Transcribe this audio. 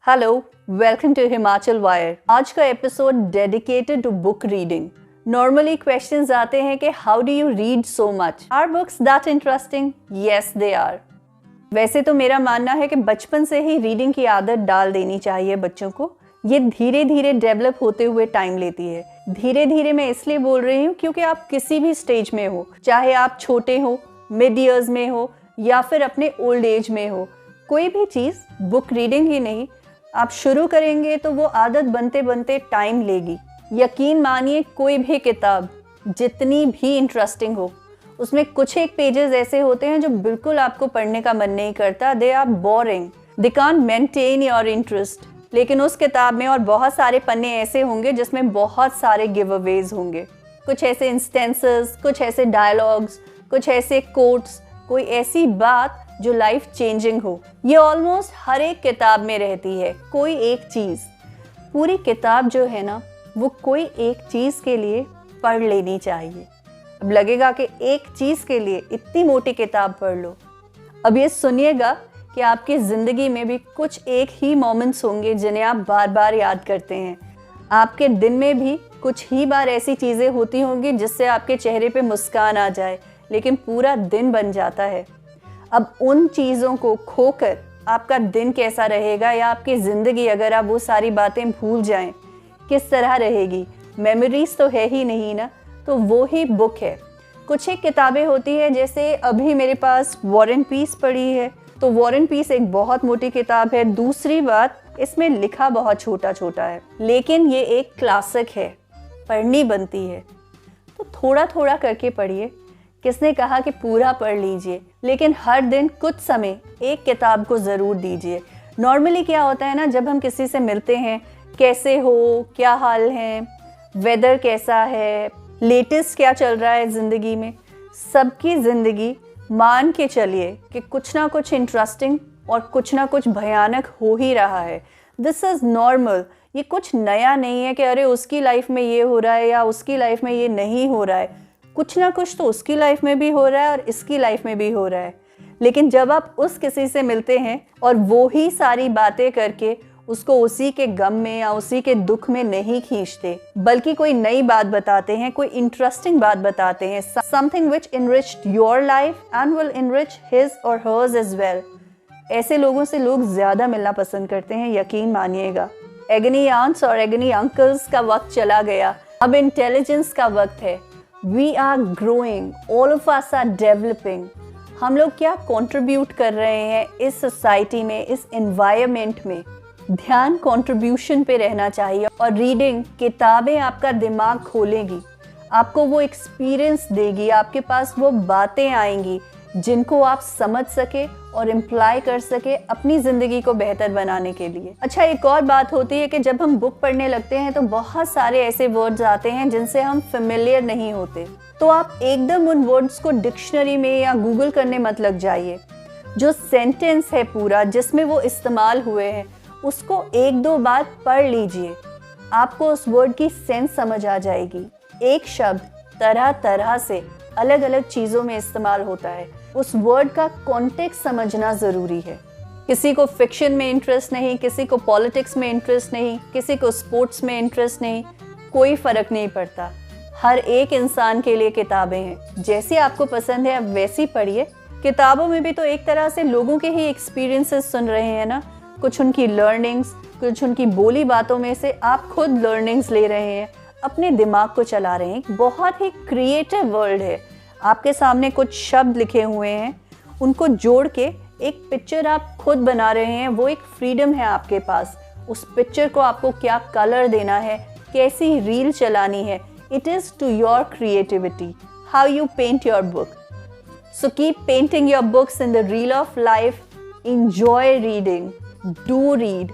Hello, welcome to Himachal wire. आज का episode dedicated to book reading. Normally questions आते हैं कि how do you read so much? Are books that interesting? Yes they are. वैसे तो मेरा मानना है कि बचपन से ही रीडिंग की आदत डाल देनी चाहिए बच्चों को। ये धीरे धीरे डेवलप होते हुए टाइम लेती है। धीरे धीरे मैं इसलिए बोल रही हूँ क्योंकि आप किसी भी स्टेज में हो, चाहे आप छोटे हो, मिड ईयर्स में हो या फिर अपने ओल्ड एज में हो, कोई भी चीज़ बुक रीडिंग ही नहीं, आप शुरू करेंगे तो वो आदत बनते बनते टाइम लेगी। यकीन मानिए, कोई भी किताब जितनी भी इंटरेस्टिंग हो, उसमें कुछ एक पेजेस ऐसे होते हैं जो बिल्कुल आपको पढ़ने का मन नहीं करता। They are boring, they can't maintain your interest. लेकिन उस किताब में और बहुत सारे पन्ने ऐसे होंगे जिसमें बहुत सारे गिव अवेज होंगे, कुछ ऐसे इंस्टेंसेस, कुछ ऐसे डायलॉग्स, कुछ ऐसे कोट्स, कोई ऐसी बात जो लाइफ चेंजिंग हो। ये ऑलमोस्ट हर एक किताब में रहती है। कोई एक चीज़, पूरी किताब जो है ना, वो कोई एक चीज़ के लिए पढ़ लेनी चाहिए। अब लगेगा कि एक चीज़ के लिए इतनी मोटी किताब पढ़ लो। अब ये सुनिएगा कि आपकी ज़िंदगी में भी कुछ एक ही मोमेंट्स होंगे जिन्हें आप बार बार याद करते हैं। आपके दिन में भी कुछ ही बार ऐसी चीज़ें होती होंगी जिससे आपके चेहरे पे मुस्कान आ जाए, लेकिन पूरा दिन बन जाता है। अब उन चीज़ों को खोकर आपका दिन कैसा रहेगा, या आपकी ज़िंदगी अगर आप वो सारी बातें भूल जाएं, किस तरह रहेगी? मेमोरीज तो है ही नहीं ना, तो वो ही बुक है। कुछ एक किताबें होती है, जैसे अभी मेरे पास वॉर एंड पीस पड़ी है, तो वॉर एंड पीस एक बहुत मोटी किताब है। दूसरी बात, इसमें लिखा बहुत छोटा छोटा है, लेकिन ये एक क्लासिक है, पढ़नी बनती है। तो थोड़ा थोड़ा करके पढ़िए। किसने कहा कि पूरा पढ़ लीजिए, लेकिन हर दिन कुछ समय एक किताब को ज़रूर दीजिए। नॉर्मली क्या होता है ना, जब हम किसी से मिलते हैं, कैसे हो, क्या हाल है, वेदर कैसा है, लेटेस्ट क्या चल रहा है ज़िंदगी में, सबकी ज़िंदगी मान के चलिए कि कुछ ना कुछ इंटरेस्टिंग और कुछ ना कुछ भयानक हो ही रहा है। This is normal. ये कुछ नया नहीं है कि अरे उसकी लाइफ में ये हो रहा है या उसकी लाइफ में ये नहीं हो रहा है। कुछ ना कुछ तो उसकी लाइफ में भी हो रहा है और इसकी लाइफ में भी हो रहा है। लेकिन जब आप उस किसी से मिलते हैं और वो ही सारी बातें करके उसको उसी के गम में या उसी के दुख में नहीं खींचते, बल्कि कोई नई बात बताते हैं, कोई इंटरेस्टिंग बात बताते हैं, something which enriched your life and will enrich his और हर्स एज वेल, ऐसे लोगों से लोग ज़्यादा मिलना पसंद करते हैं, यकीन मानिएगा। एगनी आंट्स और एगनी अंकल्स का वक्त चला गया, अब इंटेलिजेंस का वक्त है। We are growing, all of us are developing। हम लोग क्या कंट्रीब्यूट कर रहे हैं इस सोसाइटी में, इस एनवायरनमेंट में। ध्यान कंट्रीब्यूशन पे रहना चाहिए, और रीडिंग, किताबें आपका दिमाग खोलेगी, आपको वो एक्सपीरियंस देगी, आपके पास वो बातें आएंगी जिनको आप समझ सके और इम्प्लाई कर सके अपनी ज़िंदगी को बेहतर बनाने के लिए। अच्छा, एक और बात होती है कि जब हम बुक पढ़ने लगते हैं तो बहुत सारे ऐसे वर्ड्स आते हैं जिनसे हम फेमिलियर नहीं होते, तो आप एकदम उन वर्ड्स को डिक्शनरी में या गूगल करने मत लग जाइए। जो सेंटेंस है पूरा जिसमें वो इस्तेमाल हुए हैं, उसको एक दो बार पढ़ लीजिए, आपको उस वर्ड की सेंस समझ आ जाएगी। एक शब्द तरह तरह से अलग अलग चीज़ों में इस्तेमाल होता है, उस वर्ड का कॉन्टेक्स्ट समझना ज़रूरी है। किसी को फिक्शन में इंटरेस्ट नहीं, किसी को पॉलिटिक्स में इंटरेस्ट नहीं, किसी को स्पोर्ट्स में इंटरेस्ट नहीं, कोई फ़र्क नहीं पड़ता। हर एक इंसान के लिए किताबें हैं, जैसी आपको पसंद है आप वैसी पढ़िए। किताबों में भी तो एक तरह से लोगों के ही एक्सपीरियंसेस सुन रहे हैं ना, कुछ उनकी लर्निंग्स, कुछ उनकी बोली बातों में से आप खुद लर्निंग्स ले रहे हैं, अपने दिमाग को चला रहे हैं। बहुत ही क्रिएटिव वर्ल्ड है। आपके सामने कुछ शब्द लिखे हुए हैं, उनको जोड़ के एक पिक्चर आप खुद बना रहे हैं। वो एक फ्रीडम है आपके पास। उस पिक्चर को आपको क्या कलर देना है, कैसी रील चलानी है, it is to your creativity, how you paint your book. So keep painting your books in the reel of life. Enjoy reading. Do read.